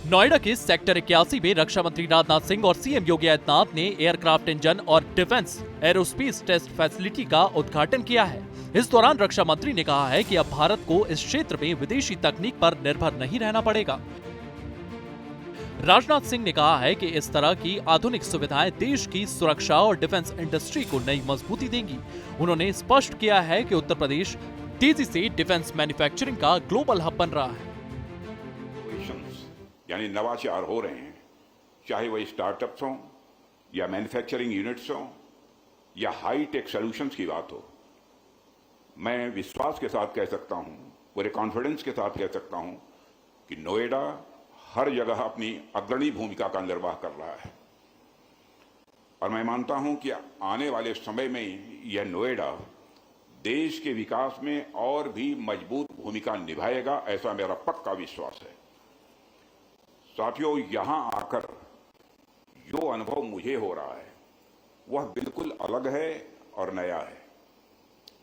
नोएडा के सेक्टर 81 में रक्षा मंत्री राजनाथ सिंह और सीएम योगी आदित्यनाथ ने एयरक्राफ्ट इंजन और डिफेंस एरोस्पेस टेस्ट फैसिलिटी का उद्घाटन किया है। इस दौरान रक्षा मंत्री ने कहा है कि अब भारत को इस क्षेत्र में विदेशी तकनीक पर निर्भर नहीं रहना पड़ेगा। राजनाथ सिंह ने कहा है कि इस तरह की आधुनिक सुविधाएं देश की सुरक्षा और डिफेंस इंडस्ट्री को नई मजबूती देंगी। उन्होंने स्पष्ट किया है कि उत्तर प्रदेश तेजी से डिफेंस मैन्युफैक्चरिंग का ग्लोबल हब बन रहा है। यानी नवाचार हो रहे हैं, चाहे वह स्टार्टअप्स हों या मैन्युफैक्चरिंग यूनिट्स हों या हाई टेक सॉल्यूशंस की बात हो। मैं विश्वास के साथ कह सकता हूं, पूरे कॉन्फिडेंस के साथ कह सकता हूं कि नोएडा हर जगह अपनी अग्रणी भूमिका का निर्वाह कर रहा है और मैं मानता हूं कि आने वाले समय में यह नोएडा देश के विकास में और भी मजबूत भूमिका निभाएगा, ऐसा मेरा पक्का विश्वास है। साथियों, यहां आकर जो अनुभव मुझे हो रहा है वह बिल्कुल अलग है और नया है।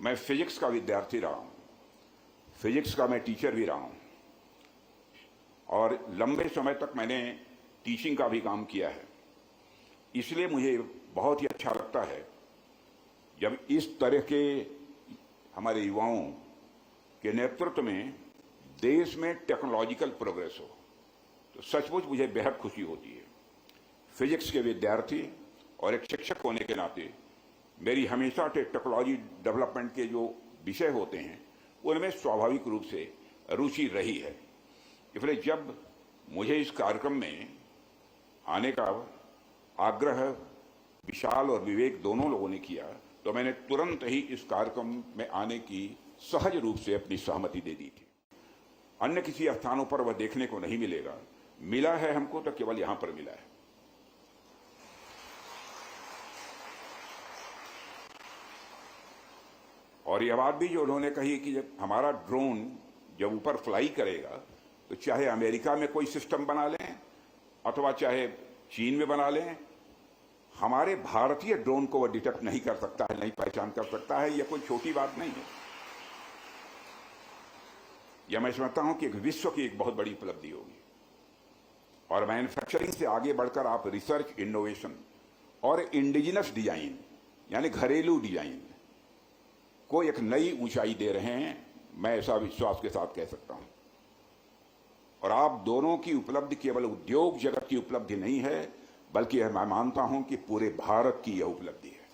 मैं फिजिक्स का विद्यार्थी रहा हूं, फिजिक्स का मैं टीचर भी रहा हूं और लंबे समय तक मैंने टीचिंग का भी काम किया है। इसलिए मुझे बहुत ही अच्छा लगता है जब इस तरह के हमारे युवाओं के नेतृत्व में देश में टेक्नोलॉजिकल प्रोग्रेस हो, तो सचमुच मुझे बेहद खुशी होती है। फिजिक्स के विद्यार्थी और एक शिक्षक होने के नाते मेरी हमेशा टेक्नोलॉजी डेवलपमेंट के जो विषय होते हैं उनमें स्वाभाविक रूप से रुचि रही है। इसलिए जब मुझे इस कार्यक्रम में आने का आग्रह विशाल और विवेक दोनों लोगों ने किया, तो मैंने तुरंत ही इस कार्यक्रम में आने की सहज रूप से अपनी सहमति दे दी थी। अन्य किसी स्थानों पर वह देखने को नहीं मिलेगा, मिला है हमको तो केवल यहां पर मिला है। और यह बात भी जो उन्होंने कही कि जब हमारा ड्रोन जब ऊपर फ्लाई करेगा तो चाहे अमेरिका में कोई सिस्टम बना लें अथवा चाहे चीन में बना लें, हमारे भारतीय ड्रोन को वह डिटेक्ट नहीं कर सकता है, नहीं पहचान कर सकता है। यह कोई छोटी बात नहीं है। यह मैं समझता हूं कि एक विश्व की एक बहुत बड़ी उपलब्धि होगी और मैन्युफैक्चरिंग से आगे बढ़कर आप रिसर्च, इनोवेशन और इंडिजिनस डिजाइन यानी घरेलू डिजाइन को एक नई ऊंचाई दे रहे हैं। मैं ऐसा विश्वास के साथ कह सकता हूं और आप दोनों की उपलब्धि केवल उद्योग जगत की उपलब्धि नहीं है, बल्कि मैं मानता हूं कि पूरे भारत की यह उपलब्धि है।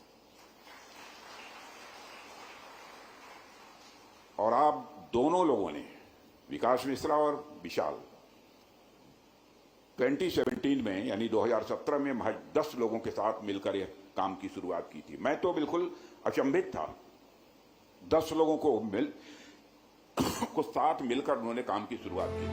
और आप दोनों लोगों ने, विकास मिश्रा और विशाल, 2017 में यानी 2017 में महज 10 लोगों के साथ मिलकर यह काम की शुरुआत की थी। मैं तो बिल्कुल अचंभित था। 10 लोगों को साथ मिलकर उन्होंने काम की शुरुआत की।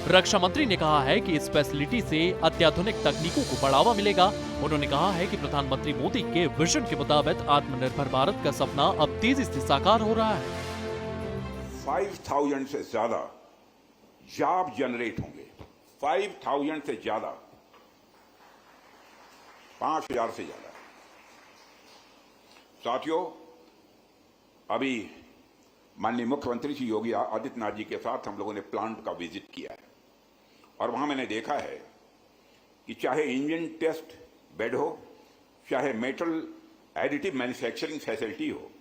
रक्षा मंत्री ने कहा है कि इस फैसिलिटी से अत्याधुनिक तकनीकों को बढ़ावा मिलेगा। उन्होंने कहा है कि प्रधानमंत्री मोदी के विजन के मुताबिक आत्मनिर्भर भारत का सपना अब तेजी से साकार हो रहा है। 5000 से ज्यादा जॉब जनरेट होंगे, 5000 से ज्यादा, 5000 से ज्यादा। साथियों, अभी माननीय मुख्यमंत्री श्री योगी आदित्यनाथ जी के साथ हम लोगों ने प्लांट का विजिट किया है और वहां मैंने देखा है कि चाहे इंजन टेस्ट बेड हो, चाहे मेटल एडिटिव मैन्युफैक्चरिंग फैसिलिटी हो,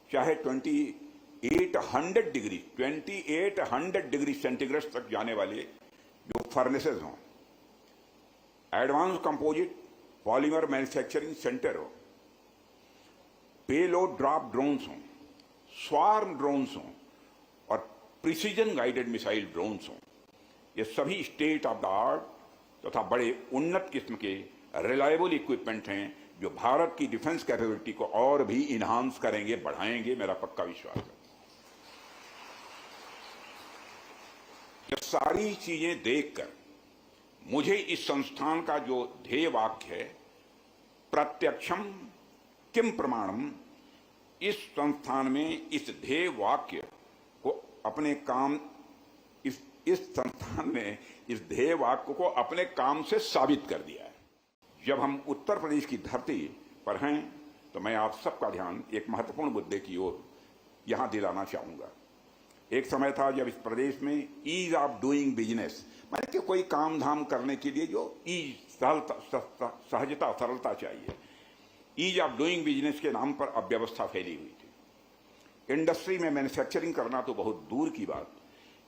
चाहे 2800 डिग्री सेंटीग्रेड तक जाने वाले जो फर्नेसेस हों, advance composite polymer manufacturing centre हो, पेलोड ड्रॉप ड्रोन्स हों, स्वार्म ड्रोन्स हों और प्रिसीजन गाइडेड मिसाइल ड्रोन्स हों, ये सभी स्टेट ऑफ द आर्ट तथा बड़े उन्नत किस्म के रिलायबल इक्विपमेंट हैं जो भारत की डिफेंस कैपेबिलिटी को और भी इन्हांस करेंगे, बढ़ाएंगे, मेरा पक्का विश्वास है। ये सारी चीजें देखकर मुझे इस संस्थान का जो ध्येय वाक्य है, प्रत्यक्षम किम प्रमाणम, इस संस्थान में इस ध्येय वाक्य को अपने काम इस संस्थान ने इस ध्येय वाक्य को अपने काम से साबित कर दिया है। जब हम उत्तर प्रदेश की धरती पर हैं तो मैं आप सबका ध्यान एक महत्वपूर्ण मुद्दे की ओर यहां दिलाना चाहूंगा। एक समय था जब इस प्रदेश में ईज ऑफ डूइंग बिजनेस, माने कि कोई काम धाम करने के लिए जो सहजता सरलता चाहिए, ईज ऑफ डूइंग बिजनेस के नाम पर अव्यवस्था फैली हुई थी। इंडस्ट्री में मैन्युफैक्चरिंग करना तो बहुत दूर की बात,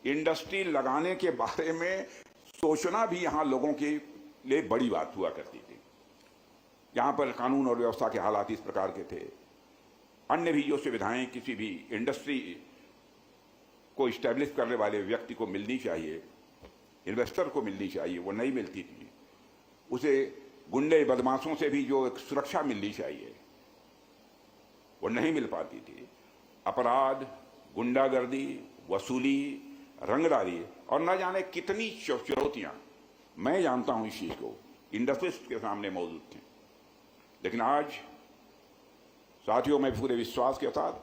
इंडस्ट्री लगाने के बारे में सोचना भी यहां लोगों के लिए बड़ी बात हुआ करती थी। यहां पर कानून और व्यवस्था के हालात इस प्रकार के थे, अन्य भी जो सुविधाएं किसी भी इंडस्ट्री को स्टैब्लिश करने वाले व्यक्ति को मिलनी चाहिए, इन्वेस्टर को मिलनी चाहिए, वो नहीं मिलती थी। उसे गुंडे बदमाशों से भी जो एक सुरक्षा मिलनी चाहिए वो नहीं मिल पाती थी। अपराध, गुंडागर्दी, वसूली, रंगदारी और न जाने कितनी चुनौतियां, मैं जानता हूं इस चीज को, इंडस्ट्रिस्ट के सामने मौजूद थे। लेकिन आज साथियों, मैं पूरे विश्वास के साथ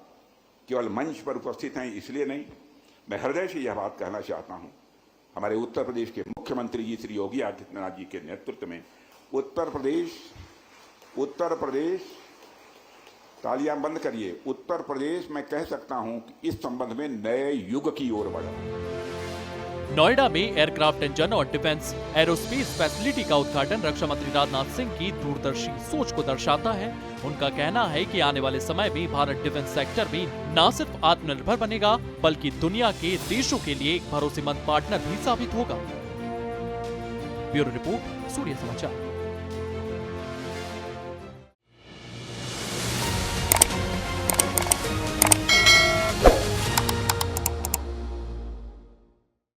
केवल मंच पर उपस्थित हैं इसलिए नहीं, मैं हृदय से यह बात कहना चाहता हूं, हमारे उत्तर प्रदेश के मुख्यमंत्री जी श्री योगी आदित्यनाथ जी के नेतृत्व में उत्तर प्रदेश, तालियां बंद करिए, उत्तर प्रदेश मैं कह सकता हूं कि इस संबंध में नए युग की ओर बढ़ा। नोएडा में एयरक्राफ्ट इंजन और डिफेंस एरोस्पेस फैसिलिटी का उद्घाटन रक्षा मंत्री राजनाथ सिंह की दूरदर्शी सोच को दर्शाता है। उनका कहना है कि आने वाले समय में भारत डिफेंस सेक्टर में न सिर्फ आत्मनिर्भर बनेगा बल्कि दुनिया के देशों के लिए एक भरोसेमंद पार्टनर भी साबित होगा। ब्यूरो रिपोर्ट, सूर्य समाचार।